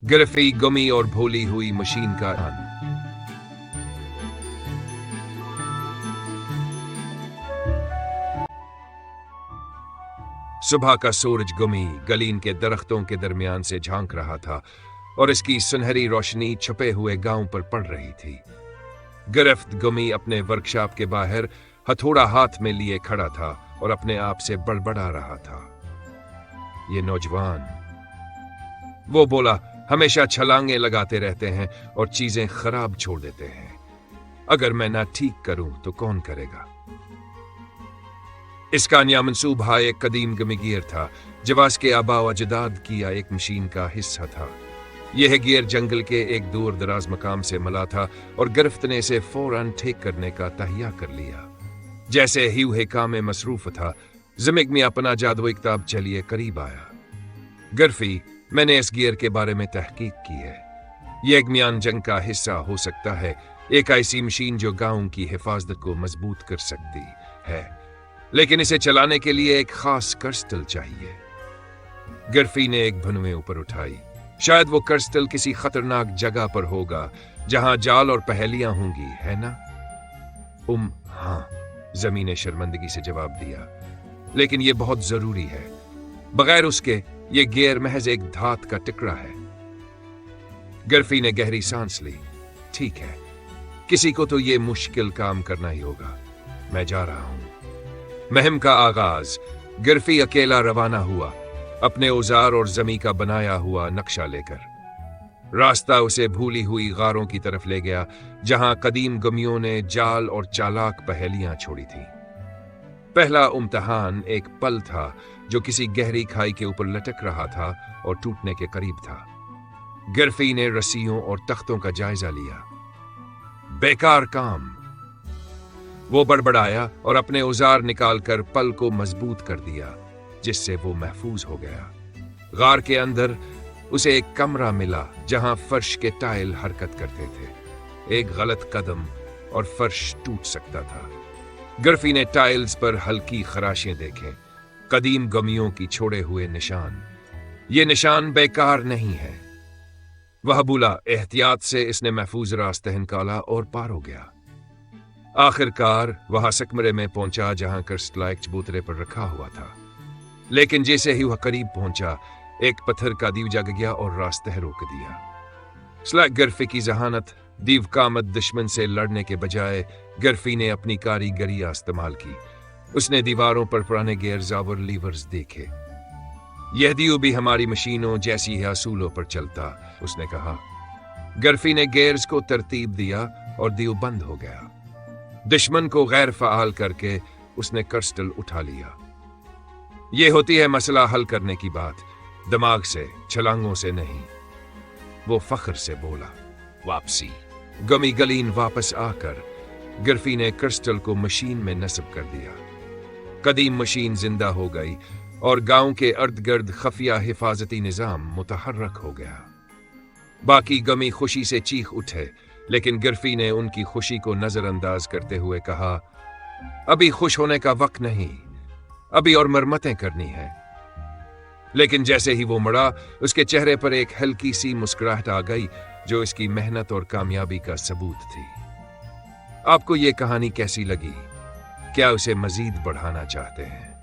गिरफ्ती गुमी और भूली हुई मशीन का अन। सुबह का सूरज गुमी गलीन के दरख्तों के दरमियान से झांक रहा था और इसकी सुनहरी रोशनी छुपे हुए गांव पर पड़ रही थी। गिरफ्त गुमी अपने वर्कशॉप के बाहर हथौड़ा हाथ में लिए खड़ा था और अपने आप से बड़बड़ा रहा था। ये नौजवान, वो बोला, हमेशा छलांगे लगाते रहते हैं और चीजें खराब छोड़ देते हैं। अगर मैं ना ठीक करूं तो कौन करेगा? इसका नया मंसूबा एक कदीम गमीगियर था, जवास के आबा व अजदाद किया एक मशीन का हिस्सा था। यह गियर जंगल के एक दूर दराज मकाम से मिला था और गिरफ्त ने इसे फौरन ठीक करने का तहिया कर लिया। जैसे ही वह काम में मसरूफ था, ज़िमिग में अपना जादुई किताब चलिए करीब आया। गिरफी, मैंने इस गियर के बारे में तहकीक की है। यह एक मियान जंग का हिस्सा हो सकता है, एक ऐसी मशीन जो गांव की हिफाजत को मजबूत कर सकती है, लेकिन इसे चलाने के लिए एक खास क्रिस्टल चाहिए। गिरफी ने एक भुनवे ऊपर उठाई। शायद वो क्रिस्टल किसी खतरनाक जगह पर होगा जहां जाल और पहेलियां होंगी, है ना? हाँ, जमी ने शर्मिंदगी से जवाब दिया, लेकिन यह बहुत जरूरी है। बगैर उसके ये गियर महज एक धात का टुकड़ा है। गिरफी ने गहरी सांस ली। ठीक है, किसी को तो ये मुश्किल काम करना ही होगा। मैं जा रहा हूं। मुहिम का आगाज। गिरफी अकेला रवाना हुआ, अपने औजार और जमी का बनाया हुआ नक्शा लेकर। रास्ता उसे भूली हुई गारों की तरफ ले गया, जहां कदीम गमियों ने जाल और चालाक पहेलियां छोड़ी थी। पहला इम्तिहान एक पल था जो किसी गहरी खाई के ऊपर लटक रहा था और टूटने के करीब था। गिरफी ने रस्सियों और तख्तों का जायजा लिया। बेकार काम, वो बड़बड़ाया और अपने औजार निकालकर पल को मजबूत कर दिया, जिससे वो महफूज हो गया। गार के अंदर उसे एक कमरा मिला जहां फर्श के टाइल हरकत करते थे। एक गलत कदम और फर्श टूट सकता था। गिरफी ने टाइल्स पर हल्की खराशें देखें, कदीम गमियों की छोड़े हुए निशान। ये निशान बेकार नहीं है। वह बोला, एहतियात से इसने महफूज रास्ते निकाला और पार हो गया। आखिरकार वह सकमरे में पहुंचा जहां क्रिस्टलाइट चबूतरे पर रखा हुआ था, लेकिन जैसे ही वह करीब पहुंचा, एक पत्थर का दीव जग गया और रास्ते रोक दिया। स्लैक गिरफी की जहानत, दीव का मत दुश्मन से लड़ने के बजाय गिरफी ने अपनी कारीगरी इस्तेमाल की। उसने दीवारों पर पुराने गेयर्स और लीवर्स देखे। यह दीव भी हमारी मशीनों जैसी ही असूलों पर चलता, उसने कहा। गिरफी ने गेयर्स को तरतीब दिया और दीव बंद हो गया। दुश्मन को गैर फाल करके उसने क्रिस्टल उठा लिया। यह होती है मसला हल करने की बात, दिमाग से, छलांगों से नहीं। वो फख्र से बोला। वापसी। गमी गलीन वापस आकर गिरफी ने क्रिस्टल को मशीन में नस्ब कर दिया। कदीम मशीन जिंदा हो गई और गांव के अर्द गिर्द खफिया हिफाजती निजाम मुतहर्रक हो गया। बाकी गमी खुशी से चीख उठे, लेकिन गिरफी ने उनकी खुशी को नजरअंदाज करते हुए कहा, अभी खुश होने का वक्त नहीं, अभी और मरम्मतें करनी है। लेकिन जैसे ही वो मुड़ा, उसके चेहरे पर एक हल्की सी मुस्कुराहट आ गई, जो इसकी मेहनत और कामयाबी का सबूत थी। आपको ये कहानी कैसी लगी? क्या उसे मजीद बढ़ाना चाहते हैं?